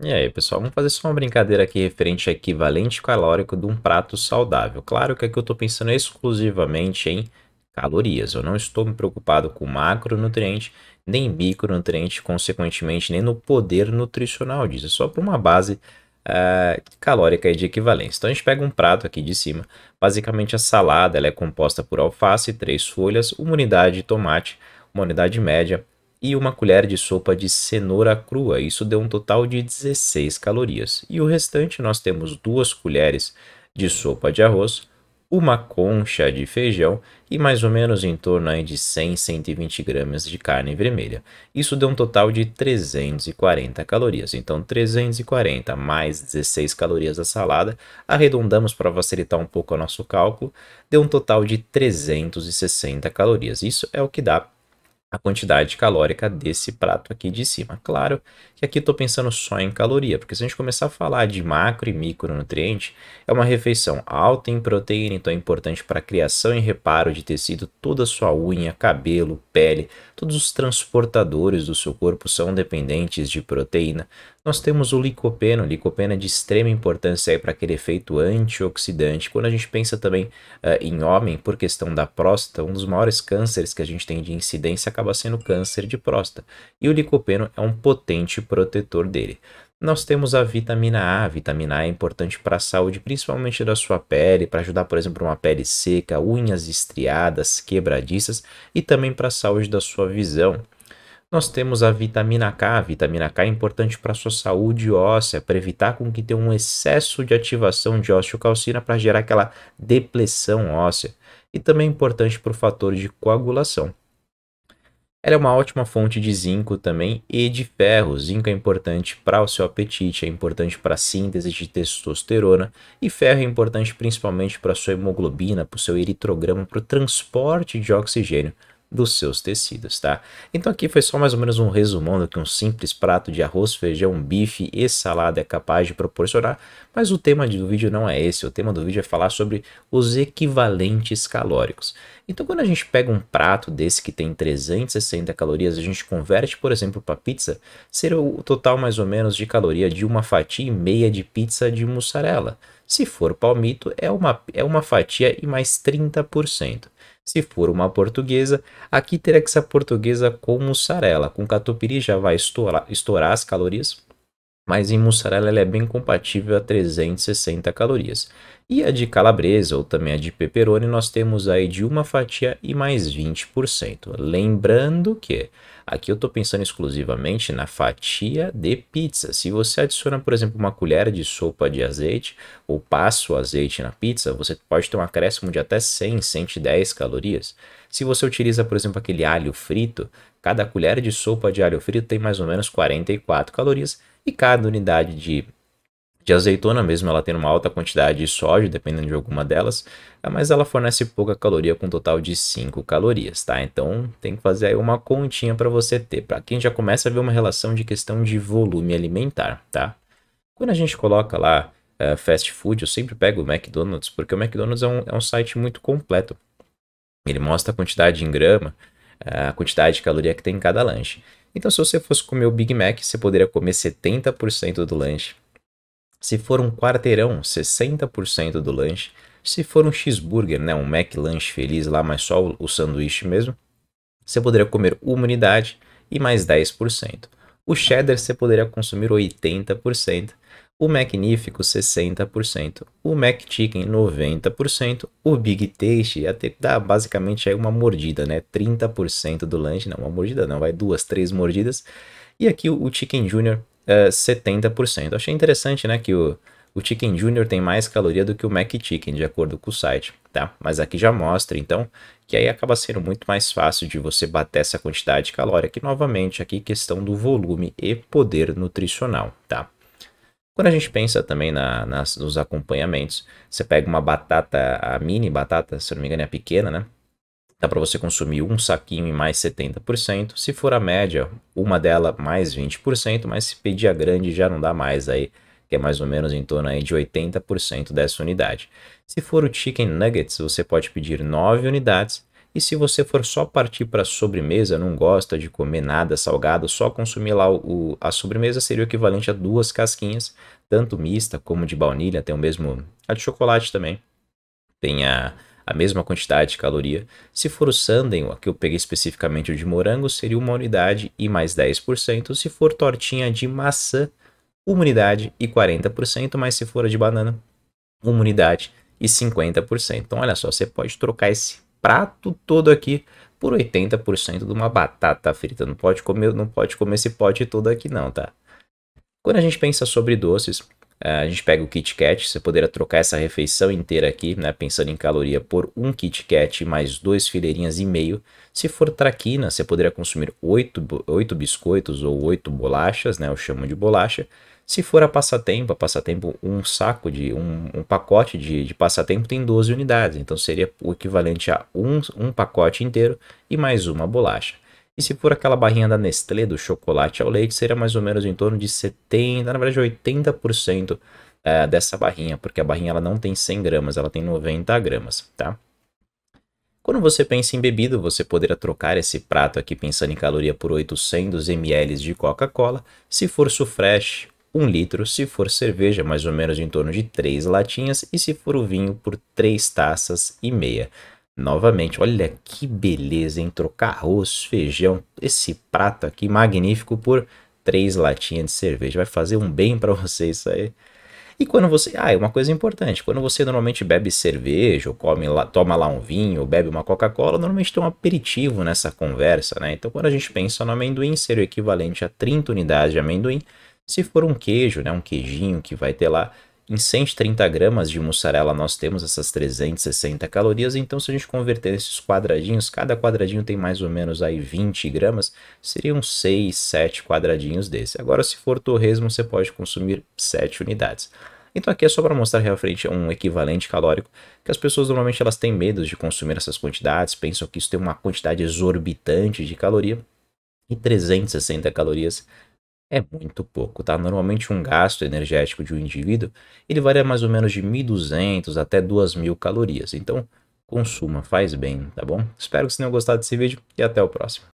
E aí, pessoal, vamos fazer só uma brincadeira aqui referente ao equivalente calórico de um prato saudável. Claro que aqui eu estou pensando exclusivamente em calorias. Eu não estou me preocupado com macronutriente, nem micronutriente, consequentemente, nem no poder nutricional disso. É só para uma base calórica e de equivalência. Então a gente pega um prato aqui de cima. Basicamente a salada ela é composta por alface, 3 folhas, uma unidade de tomate, uma unidade média e uma colher de sopa de cenoura crua. Isso deu um total de 16 calorias. E o restante nós temos 2 colheres de sopa de arroz, uma concha de feijão e mais ou menos em torno aí de 100, 120 gramas de carne vermelha. Isso deu um total de 340 calorias. Então 340 mais 16 calorias da salada, arredondamos para facilitar um pouco o nosso cálculo, deu um total de 360 calorias. Isso é o que dá a quantidade calórica desse prato aqui de cima. Claro que aqui estou pensando só em caloria, porque se a gente começar a falar de macro e micronutriente, é uma refeição alta em proteína, então é importante para a criação e reparo de tecido, toda a sua unha, cabelo, pele, todos os transportadores do seu corpo são dependentes de proteína. Nós temos o licopeno é de extrema importância para aquele efeito antioxidante. Quando a gente pensa também em homem, por questão da próstata, um dos maiores cânceres que a gente tem de incidência acaba sendo câncer de próstata. E o licopeno é um potente protetor dele. Nós temos a vitamina A. A vitamina A é importante para a saúde, principalmente da sua pele, para ajudar, por exemplo, uma pele seca, unhas estriadas, quebradiças e também para a saúde da sua visão. Nós temos a vitamina K. A vitamina K é importante para a sua saúde óssea, para evitar com que tenha um excesso de ativação de osteocalcina para gerar aquela depressão óssea. E também é importante para o fator de coagulação. Ela é uma ótima fonte de zinco também e de ferro. Zinco é importante para o seu apetite, é importante para a síntese de testosterona e ferro é importante principalmente para a sua hemoglobina, para o seu eritrograma, para o transporte de oxigênio dos seus tecidos, tá? Então aqui foi só mais ou menos um resumão do que um simples prato de arroz, feijão, bife e salada é capaz de proporcionar, mas o tema do vídeo não é esse, o tema do vídeo é falar sobre os equivalentes calóricos. Então quando a gente pega um prato desse que tem 360 calorias, a gente converte, por exemplo, para pizza, será o total mais ou menos de caloria de uma fatia e meia de pizza de mussarela. Se for palmito, é uma fatia e mais 30%. Se for uma portuguesa, aqui terá que ser a portuguesa com mussarela. Com catupiry já vai estourar as calorias, mas em mussarela ela é bem compatível a 360 calorias. E a de calabresa ou também a de pepperoni nós temos aí de uma fatia e mais 20%. Lembrando que aqui eu estou pensando exclusivamente na fatia de pizza. Se você adiciona, por exemplo, uma colher de sopa de azeite ou passa o azeite na pizza, você pode ter um acréscimo de até 100, 110 calorias. Se você utiliza, por exemplo, aquele alho frito, cada colher de sopa de alho frito tem mais ou menos 44 calorias e cada unidade de azeitona, mesmo ela tendo uma alta quantidade de sódio, dependendo de alguma delas, mas ela fornece pouca caloria com um total de 5 calorias, tá? Então tem que fazer aí uma continha para você ter, para quem já começa a ver uma relação de questão de volume alimentar, tá? Quando a gente coloca lá fast food, eu sempre pego o McDonald's, porque o McDonald's é um site muito completo. Ele mostra a quantidade em grama, a quantidade de caloria que tem em cada lanche. Então, se você fosse comer o Big Mac, você poderia comer 70% do lanche. Se for um quarteirão, 60% do lanche. Se for um cheeseburger, né, um McLanche feliz lá, mas só o sanduíche mesmo, você poderia comer uma unidade e mais 10%. O cheddar você poderia consumir 80%. O Magnífico 60%, o McChicken 90%, o Big Taste ia ter que dar basicamente aí uma mordida, né? 30% do lanche, não, uma mordida não, vai duas, três mordidas. E aqui o Chicken Junior 70%. Achei interessante, né, que o Chicken Junior tem mais caloria do que o McChicken, de acordo com o site, tá? Mas aqui já mostra, então, que aí acaba sendo muito mais fácil de você bater essa quantidade calórica. Que novamente, aqui questão do volume e poder nutricional, tá? Quando a gente pensa também nos acompanhamentos, você pega uma batata, a mini batata, se eu não me engano é a pequena, né? Dá para você consumir um saquinho em mais 70%. Se for a média, uma dela mais 20%, mas se pedir a grande já não dá mais aí, que é mais ou menos em torno aí de 80% dessa unidade. Se for o Chicken Nuggets, você pode pedir 9 unidades E se você for só partir para sobremesa, não gosta de comer nada salgado, só consumir lá a sobremesa seria o equivalente a 2 casquinhas, tanto mista como de baunilha, tem o mesmo, a de chocolate também, tem a mesma quantidade de caloria. Se for o sundae, que eu peguei especificamente o de morango, seria 1 unidade e mais 10%. Se for tortinha de maçã, 1 unidade e 40%, mas se for a de banana, 1 unidade e 50%. Então, olha só, você pode trocar esse prato todo aqui por 80% de uma batata frita. Não pode comer esse pote todo aqui não, tá? Quando a gente pensa sobre doces, a gente pega o Kit Kat, você poderia trocar essa refeição inteira aqui, né, pensando em caloria, por um Kit Kat mais 2 fileirinhas e meio. Se for traquina, você poderia consumir 8 biscoitos ou 8 bolachas, né, eu chamo de bolacha. Se for a passatempo, um pacote de passatempo tem 12 unidades, então seria o equivalente a um pacote inteiro e mais uma bolacha. E se for aquela barrinha da Nestlé do chocolate ao leite, seria mais ou menos em torno de 70, na verdade 80% dessa barrinha, porque a barrinha ela não tem 100 gramas, ela tem 90 gramas, tá? Quando você pensa em bebida, você poderia trocar esse prato aqui pensando em caloria por 800 ml de Coca-Cola. Se for sufresh, 1 litro. Se for cerveja, mais ou menos em torno de 3 latinhas. E se for o vinho, por 3 taças e meia. Novamente, olha que beleza, em trocar arroz, feijão, esse prato aqui magnífico por 3 latinhas de cerveja. Vai fazer um bem para você isso aí. E quando você. Ah, é uma coisa importante. Quando você normalmente bebe cerveja, ou toma lá um vinho, ou bebe uma Coca-Cola, normalmente tem um aperitivo nessa conversa, né? Então, quando a gente pensa no amendoim, seria o equivalente a 30 unidades de amendoim. Se for um queijo, né? Um queijinho que vai ter lá. Em 130 gramas de mussarela, nós temos essas 360 calorias. Então, se a gente converter esses quadradinhos, cada quadradinho tem mais ou menos aí 20 gramas, seriam 6, 7 quadradinhos desse. Agora, se for torresmo, você pode consumir 7 unidades. Então, aqui é só para mostrar realmente um equivalente calórico, que as pessoas normalmente elas têm medo de consumir essas quantidades, pensam que isso tem uma quantidade exorbitante de caloria, e 360 calorias é muito pouco, tá? Normalmente um gasto energético de um indivíduo, ele varia mais ou menos de 1.200 até 2.000 calorias. Então, consuma, faz bem, tá bom? Espero que vocês tenham gostado desse vídeo e até o próximo.